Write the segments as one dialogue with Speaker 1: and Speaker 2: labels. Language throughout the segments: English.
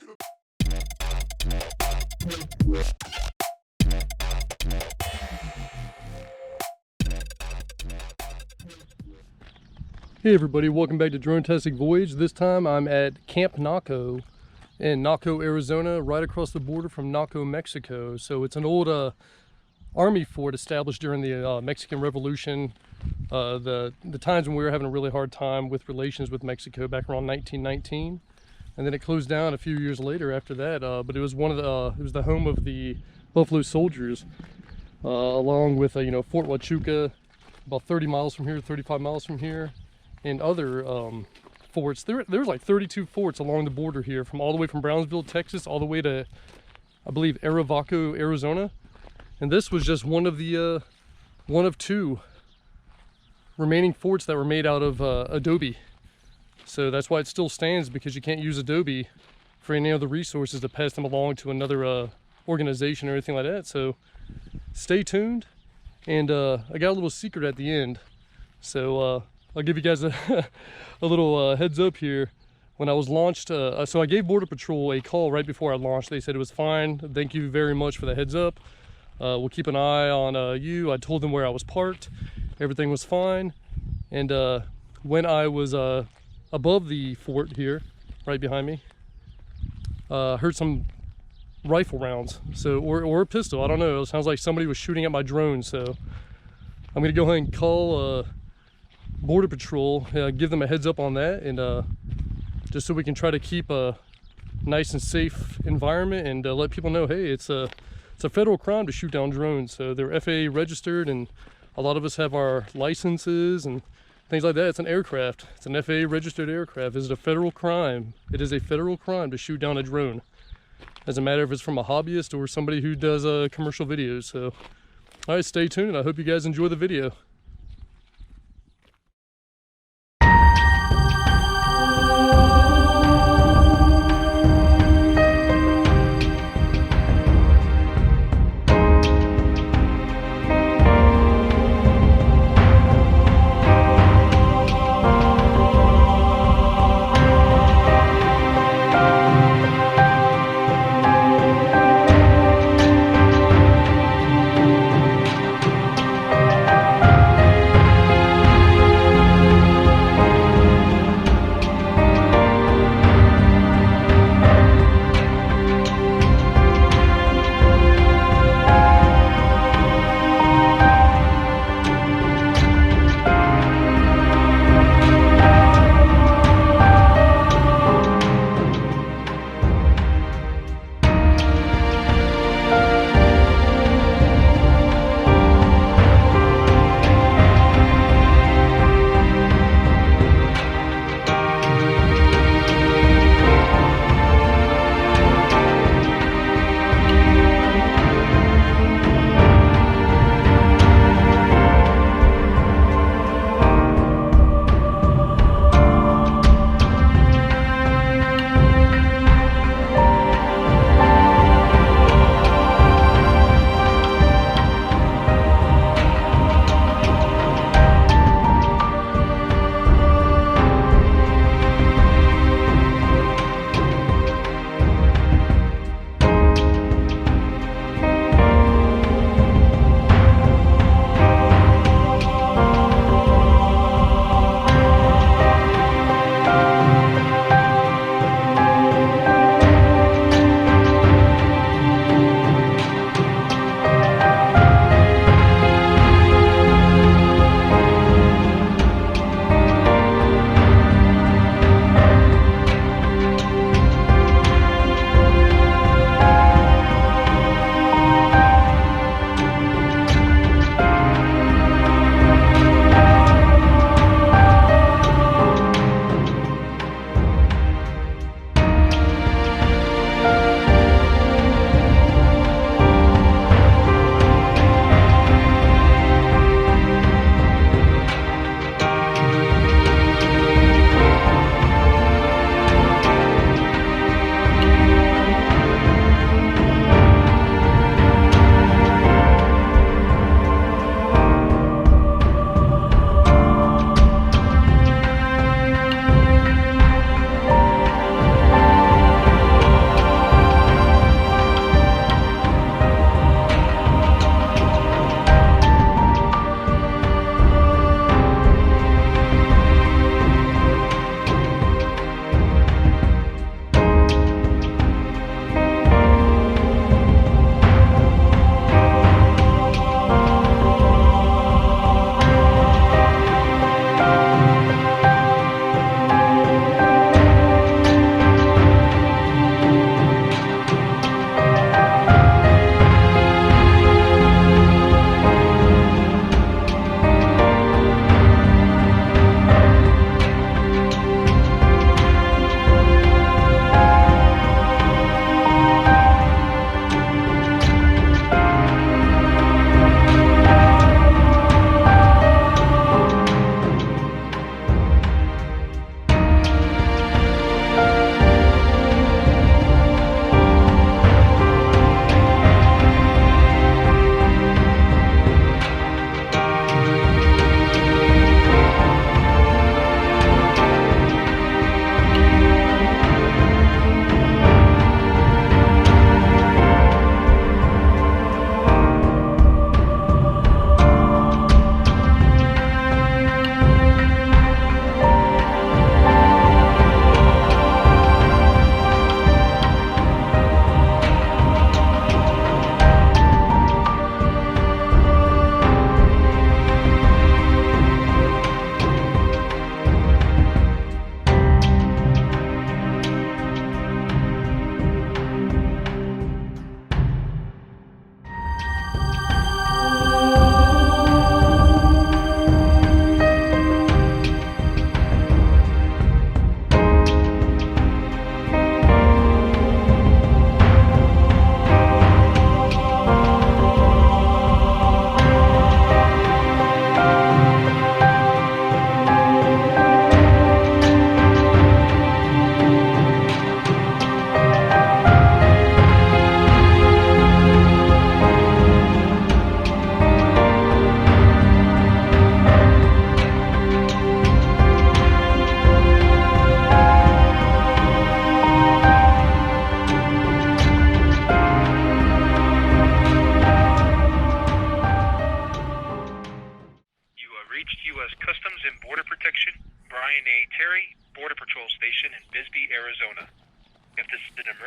Speaker 1: Hey everybody, welcome back to Drone Testing Voyage. This time I'm at Camp Naco in Naco, Arizona, right across the border from Naco, Mexico. So it's an old army fort established during the Mexican Revolution, the times when we were having a really hard time with relations with Mexico back around 1919. And then it closed down a few years later after that, but it was it was the home of the Buffalo Soldiers, along with Fort Huachuca, about 30 miles from here, 35 miles from here, and other forts. There's like 32 forts along the border here, from all the way from Brownsville, Texas, all the way to, I believe, Arivaca, Arizona. And this was just one of two remaining forts that were made out of adobe. So that's why it still stands, because you can't use adobe for any other resources to pass them along to another organization or anything like that. So stay tuned, and I got a little secret at the end. So I'll give you guys a little heads up here. When I was launched, so I gave Border Patrol a call right before I launched. They said it was fine. Thank you very much for the heads up. We'll keep an eye on you. I told them where I was parked. Everything was fine. And when I was above the fort here, right behind me, heard some rifle rounds, or a pistol. I don't know. It sounds like somebody was shooting at my drone. So I'm gonna go ahead and call Border Patrol, give them a heads up on that, and just so we can try to keep a nice and safe environment, and let people know, hey, it's a federal crime to shoot down drones. So they're FAA registered, and a lot of us have our licenses and things like that. It's an aircraft. It's an FAA registered aircraft. Is it a federal crime? It is a federal crime to shoot down a drone. Doesn't matter if it's from a hobbyist or somebody who does commercial videos. So, all right, stay tuned, and I hope you guys enjoy the video.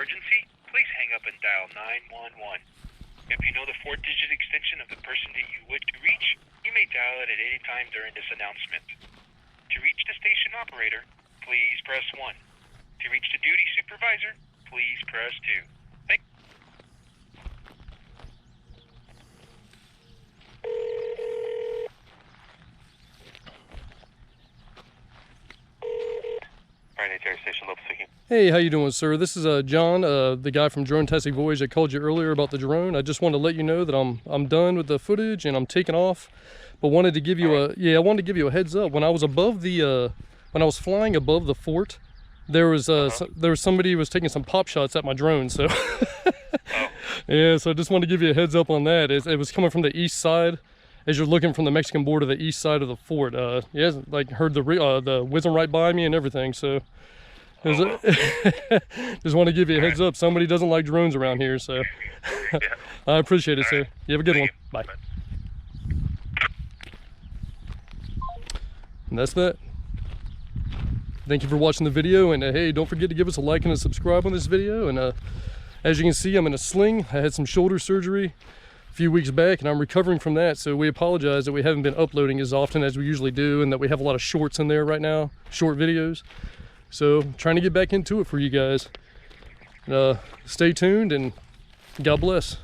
Speaker 2: emergency, please hang up and dial 911. If you know the 4-digit extension of the person that you wish to reach, you may dial it at any time during this announcement. To reach the station operator, please press 1. To reach the duty supervisor, please press 2. Thank you. Station Local speaking.
Speaker 1: Hey, how you doing, sir? This is John, the guy from Drone-Tastic Voyage that called you earlier about the drone. I just wanted to let you know that I'm done with the footage and I'm taking off. But wanted to give you I wanted to give you a heads up. When I was above the when I was flying above the fort, there was somebody who was taking some pop shots at my drone. So yeah, so I just wanted to give you a heads up on that. It was coming from the east side. As you're looking from the Mexican border, the east side of the fort, yeah, like heard the whizzing right by me and everything. So, just want to give you a heads up. Somebody doesn't like drones around here, so
Speaker 2: Yeah.
Speaker 1: I appreciate it, sir.
Speaker 2: Right.
Speaker 1: You have a good one.
Speaker 2: Thank you.
Speaker 1: Bye. And that's that. Thank you for watching the video, and hey, don't forget to give us a like and a subscribe on this video. And as you can see, I'm in a sling. I had some shoulder surgery a few weeks back and I'm recovering from that, so we apologize that we haven't been uploading as often as we usually do and that we have a lot of shorts in there right now, short videos. So trying to get back into it for you guys. Stay tuned and God bless.